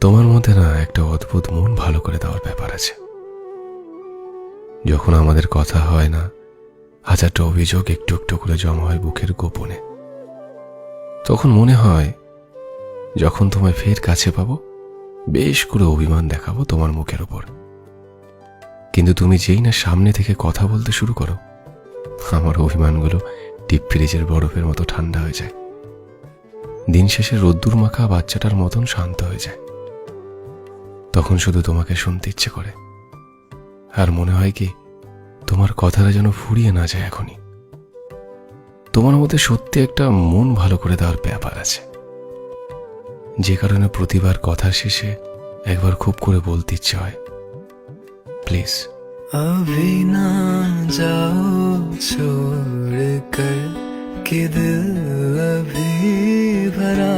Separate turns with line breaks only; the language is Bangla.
তোমার মধ্যে না একটা অদ্ভুত মন ভালো করে দেওয়ার ব্যাপার আছে। যখন আমাদের কথা হয় না, হাজারটা অভিযোগ একটু একটু করে জমা হয় বুকের গোপনে। তখন মনে হয় যখন তোমায় ফের কাছে পাবো, বেশ করে অভিমান দেখাবো তোমার মুখের ওপর। কিন্তু তুমি যেই না সামনে থেকে কথা বলতে শুরু করো, আমার অভিমানগুলো ডিপ ফ্রিজের বরফের মতো ঠান্ডা হয়ে যায়। দিন শেষে রোদ্দুর মাখা বাচ্চাটার মতন শান্ত হয়ে যায়। তখন শুধু তোমাকে শুনতে ইচ্ছে করে, আর মনে হয় কি তোমার কথাটা যেন ফুরিয়ে না যায় এখনই। তোমার মধ্যে সত্যি একটা মন ভালো করে দেওয়ার ব্যাপার আছে, যে কারণে প্রতিবার কথার শেষে একবার খুব করে বলতে ইচ্ছে হয়, প্লিজ
अभी ना जाओ छोड़ कर कि दिल अभी भरा